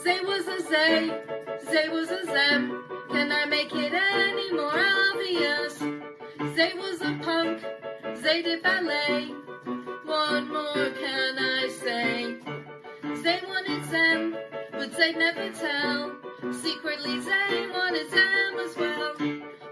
Zay was a Zay, Zay was a Zem. Can I make it any more obvious? Zay was a punk, Zay did ballet. What more can I say? Zay wanted Zem, but Zay never tell. Secretly Zay wanted Zem as well.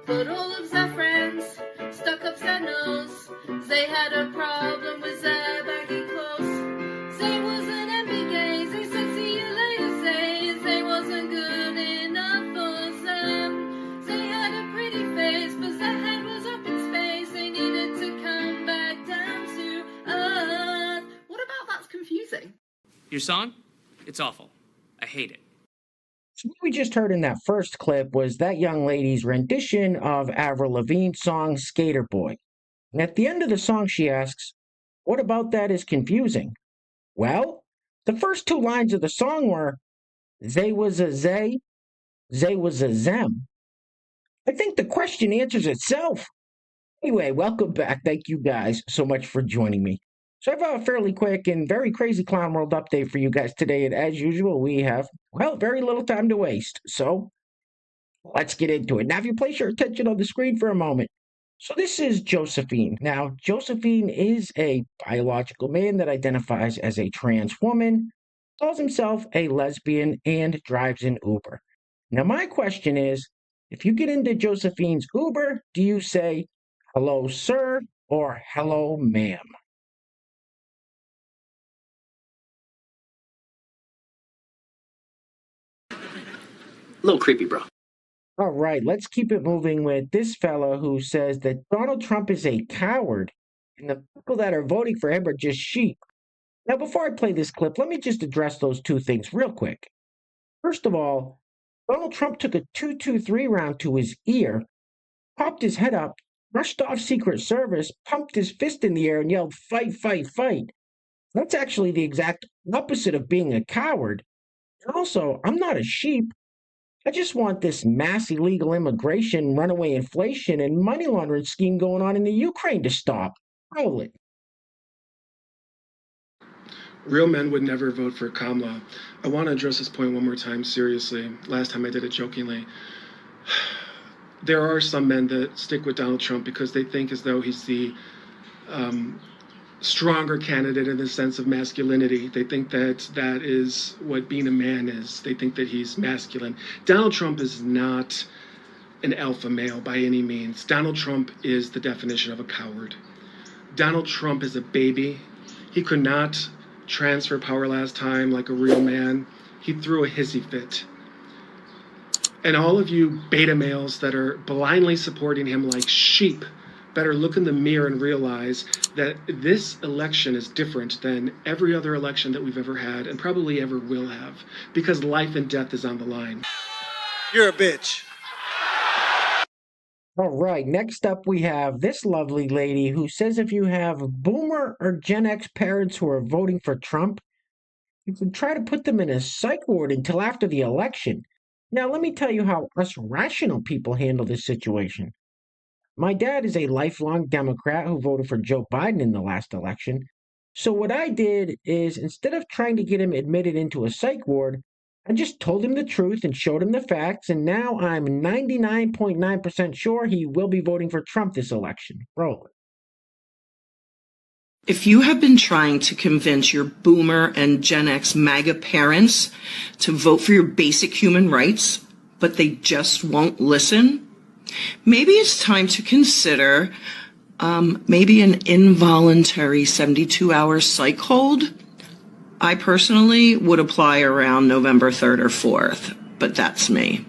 But all of Zay's friends stuck up their nose. Zay had a problem with Zay baggy clothes. Zay wasn't envy gay, Zay said see you later Zay. Zay wasn't good enough for Zem. Zay had a pretty face, but Zay's head was up in space. They needed to come back down to earth. What about that's confusing? Your song? It's awful. I hate it. So what we just heard in that first clip was that young lady's rendition of Avril Lavigne's song Skater Boy. And at the end of the song she asks, what about that is confusing? Well, the first two lines of the song were, Zay was a Zay, Zay was a Zem. I think the question answers itself. Anyway, welcome back. Thank you guys so much for joining me. So I have a fairly quick and very crazy clown world update for you guys today. And as usual, we have, well, very little time to waste. So let's get into it. Now, if you place your attention on the screen for a moment. So this is Josephine. Now, Josephine is a biological man that identifies as a trans woman, calls himself a lesbian, and drives an Uber. Now, my question is, if you get into Josephine's Uber, do you say, hello, sir, or hello, ma'am? A little creepy, bro. All right, let's keep it moving with this fella who says that Donald Trump is a coward and the people that are voting for him are just sheep. Now, before I play this clip, let me just address those two things real quick. First of all, Donald Trump took a 2-2-3 round to his ear, popped his head up, brushed off Secret Service, pumped his fist in the air, and yelled, fight, fight, fight. That's actually the exact opposite of being a coward. And also, I'm not a sheep. I just want this mass illegal immigration, runaway inflation, and money laundering scheme going on in the Ukraine to stop. Roll it. Real men would never vote for Kamala. I want to address this point one more time seriously. Last time I did it jokingly. There are some men that stick with Donald Trump because they think as though he's the stronger candidate in the sense of masculinity. They think that that is what being a man is. They think that he's masculine. Donald Trump is not an alpha male by any means. Donald Trump is the definition of a coward. Donald Trump is a baby. He could not transfer power last time like a real man. He threw a hissy fit. And all of you beta males that are blindly supporting him like sheep better look in the mirror and realize that this election is different than every other election that we've ever had and probably ever will have, because life and death is on the line. You're a bitch. All right, next up we have this lovely lady who says if you have boomer or Gen X parents who are voting for Trump, you can try to put them in a psych ward until after the election. Now, let me tell you how us rational people handle this situation. My dad is a lifelong Democrat who voted for Joe Biden in the last election. So what I did is, instead of trying to get him admitted into a psych ward, I just told him the truth and showed him the facts, and now I'm 99.9% sure he will be voting for Trump this election. Roll it. If you have been trying to convince your boomer and Gen X MAGA parents to vote for your basic human rights, but they just won't listen, maybe it's time to consider maybe an involuntary 72-hour psych hold. I personally would apply around November 3rd or 4th, but that's me.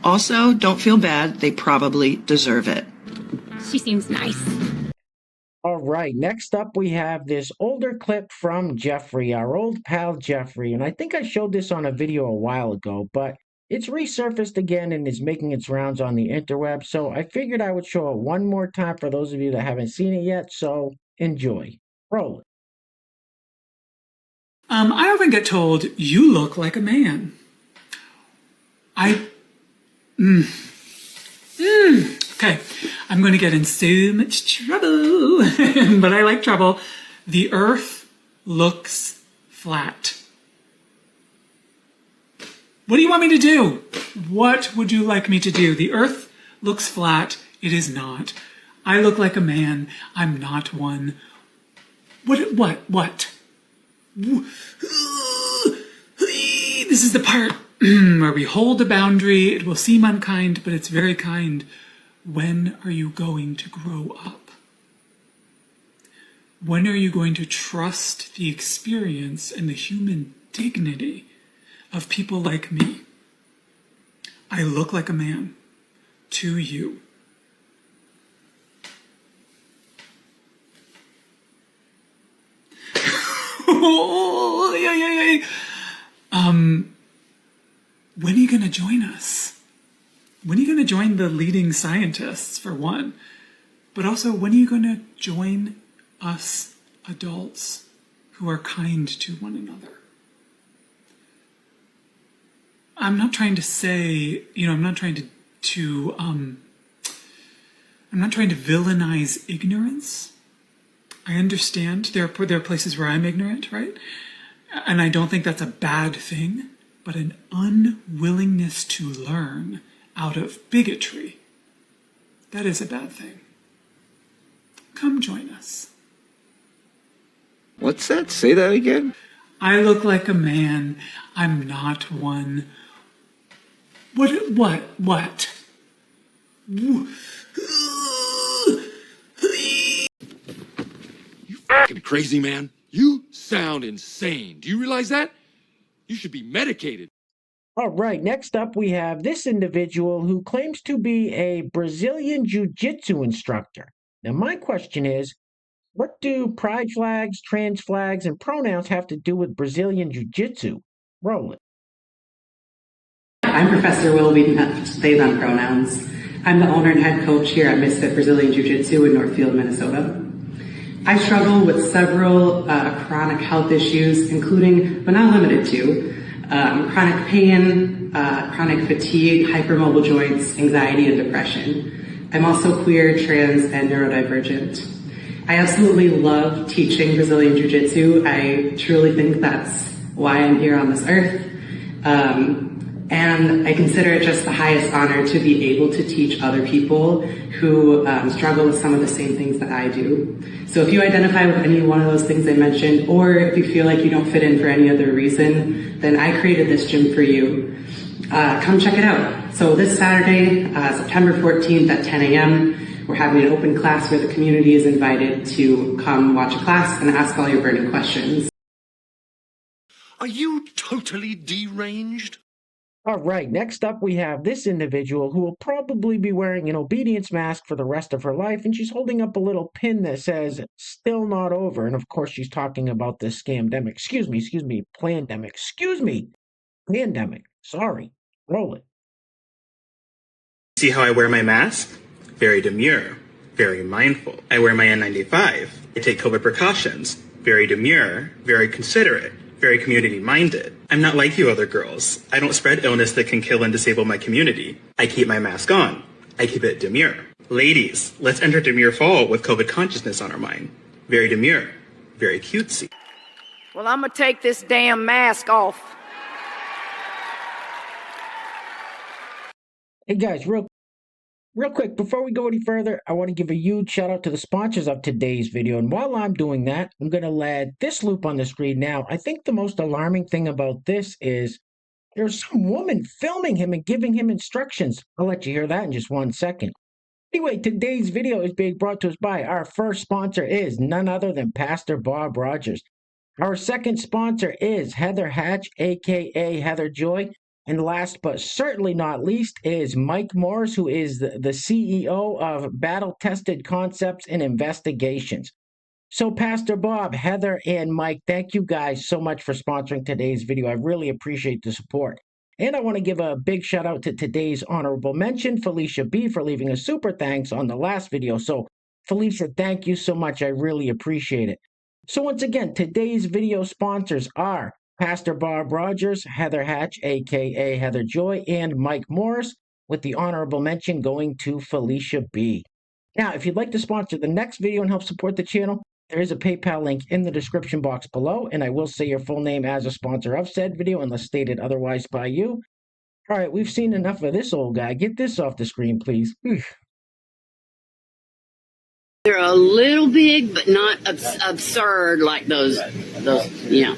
Also, don't feel bad. They probably deserve it. She seems nice. All right, next up we have this older clip from Jeffrey, our old pal Jeffrey. And I think I showed this on a video a while ago, but it's resurfaced again and is making its rounds on the interweb. So I figured I would show it one more time for those of you that haven't seen it yet. So enjoy. Roll it. I often get told, you look like a man. Okay, I'm going to get in so much trouble, but I like trouble. The earth looks flat. What do you want me to do? What would you like me to do? The earth looks flat. It is not. I look like a man. I'm not one. What? This is the part where we hold a boundary. It will seem unkind, but it's very kind. When are you going to grow up? When are you going to trust the experience and the human dignity of people like me? I look like a man to you. When are you going to join us? When are you going to join the leading scientists, for one? But also, when are you going to join us adults who are kind to one another? I'm not trying to say, I'm not trying to villainize ignorance. I understand there are places where I'm ignorant, right? And I don't think that's a bad thing, but an unwillingness to learn out of bigotry, that is a bad thing. Come join us. What's that? Say that again? I look like a man. I'm not one. What? You fucking crazy, man. You sound insane. Do you realize that? You should be medicated. All right, next up we have this individual who claims to be a Brazilian Jiu-Jitsu instructor. Now my question is, what do pride flags, trans flags, and pronouns have to do with Brazilian Jiu-Jitsu? Roll it. I'm Professor Willoughby, they, them pronouns. I'm the owner and head coach here at Misfit Brazilian Jiu-Jitsu in Northfield, Minnesota. I struggle with several chronic health issues, including, but not limited to, chronic pain, chronic fatigue, hypermobile joints, anxiety, and depression. I'm also queer, trans, and neurodivergent. I absolutely love teaching Brazilian Jiu-Jitsu. I truly think that's why I'm here on this earth. And I consider it just the highest honor to be able to teach other people who struggle with some of the same things that I do. So if you identify with any one of those things I mentioned, or if you feel like you don't fit in for any other reason, then I created this gym for you. Come check it out. So this Saturday, September 14th at 10 a.m., we're having an open class where the community is invited to come watch a class and ask all your burning questions. Are you totally deranged? All right, next up we have this individual who will probably be wearing an obedience mask for the rest of her life, and she's holding up a little pin that says, "Still not over." And of course she's talking about this pandemic. Pandemic. Sorry. Roll it. See how I wear my mask? Very demure, very mindful. I wear my N95. I take COVID precautions. Very demure, very considerate, very community-minded. I'm not like you other girls. I don't spread illness that can kill and disable my community. I keep my mask on. I keep it demure. Ladies, let's enter demure fall with COVID consciousness on our mind. Very demure, very cutesy. Well, I'm gonna take this damn mask off. Hey guys, real quick, before we go any further, I want to give a huge shout out to the sponsors of today's video. And while I'm doing that, I'm going to let this loop on the screen now. I think the most alarming thing about this is there's some woman filming him and giving him instructions. I'll let you hear that in just 1 second. Anyway, today's video is being brought to us by our first sponsor is none other than Pastor Bob Rogers. Our second sponsor is Heather Hatch, aka Heather Joy. And last but certainly not least is Mike Morris, who is the CEO of Battle Tested Concepts and Investigations. So Pastor Bob, Heather, and Mike, thank you guys so much for sponsoring today's video. I really appreciate the support. And I want to give a big shout out to today's honorable mention, Felicia B, for leaving a super thanks on the last video. So Felicia, thank you so much. I really appreciate it. So once again, today's video sponsors are Pastor Bob Rogers, Heather Hatch, aka Heather Joy, and Mike Morris, with the honorable mention going to Felicia B. Now, if you'd like to sponsor the next video and help support the channel, there is a PayPal link in the description box below, and I will say your full name as a sponsor of said video unless stated otherwise by you. All right, we've seen enough of this old guy. Get this off the screen, please. They're a little big, but not absurd like those. Yeah.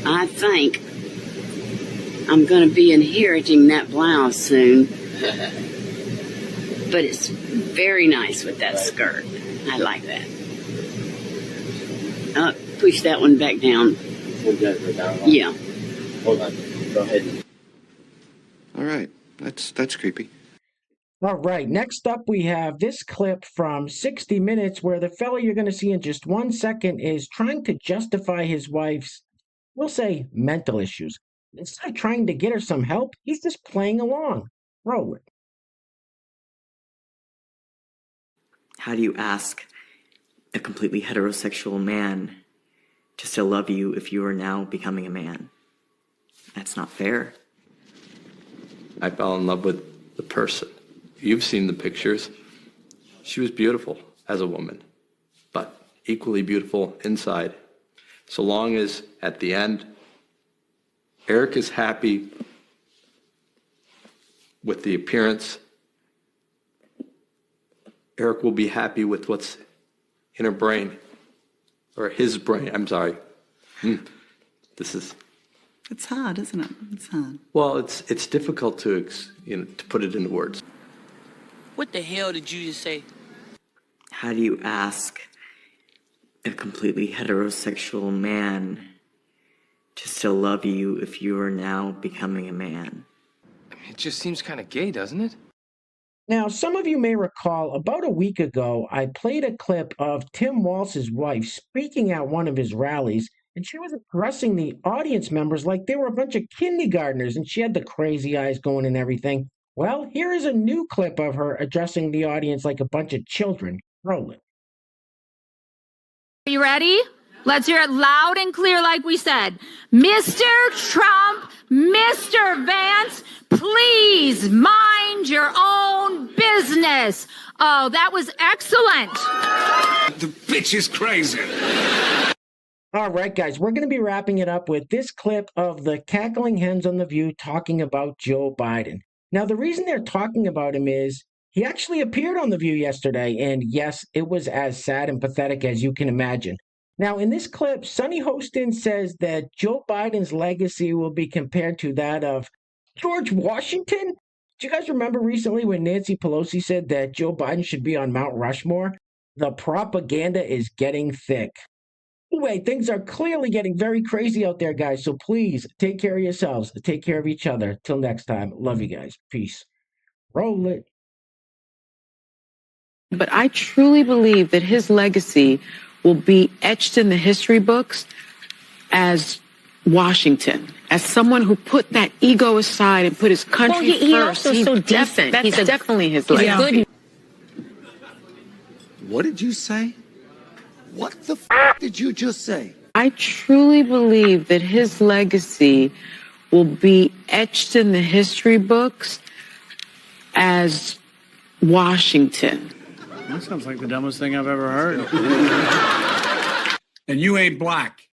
I think I'm going to be inheriting that blouse soon. But it's very nice with that skirt. I like that. Push that one back down. Yeah. Hold on. Go ahead. All right. That's creepy. All right, next up we have this clip from 60 Minutes where the fella you're going to see in just 1 second is trying to justify his wife's, we'll say, mental issues. Instead of trying to get her some help, he's just playing along. Roll it. How do you ask a completely heterosexual man to still love you if you are now becoming a man? That's not fair. I fell in love with the person. You've seen the pictures. She was beautiful as a woman, but equally beautiful inside. So long as, at the end, Eric is happy with the appearance, Eric will be happy with what's in her brain, or his brain, I'm sorry. This is... It's hard, isn't it? It's hard. Well, it's difficult to put it into words. What the hell did you just say? How do you ask a completely heterosexual man to still love you if you are now becoming a man? It just seems kind of gay, doesn't it? Now, some of you may recall about a week ago, I played a clip of Tim Walz's wife speaking at one of his rallies, and she was addressing the audience members like they were a bunch of kindergartners, and she had the crazy eyes going and everything. Well, here is a new clip of her addressing the audience like a bunch of children. Roll it. Are you ready? Let's hear it loud and clear like we said. Mr. Trump, Mr. Vance, please mind your own business. Oh, that was excellent. The bitch is crazy. All right, guys, we're going to be wrapping it up with this clip of the cackling hens on The View talking about Joe Biden. Now, the reason they're talking about him is he actually appeared on The View yesterday, and yes, it was as sad and pathetic as you can imagine. Now, in this clip, Sonny Hostin says that Joe Biden's legacy will be compared to that of George Washington. Do you guys remember recently when Nancy Pelosi said that Joe Biden should be on Mount Rushmore? The propaganda is getting thick. Anyway, things are clearly getting very crazy out there, guys. So please take care of yourselves. Take care of each other. Till next time. Love you guys. Peace. Roll it. But I truly believe that his legacy will be etched in the history books as Washington, as someone who put that ego aside and put his country first. He also so decent. That's definitely his legacy. What did you say? What the f*** did you just say? I truly believe that his legacy will be etched in the history books as Washington. That sounds like the dumbest thing I've ever heard. And you ain't black.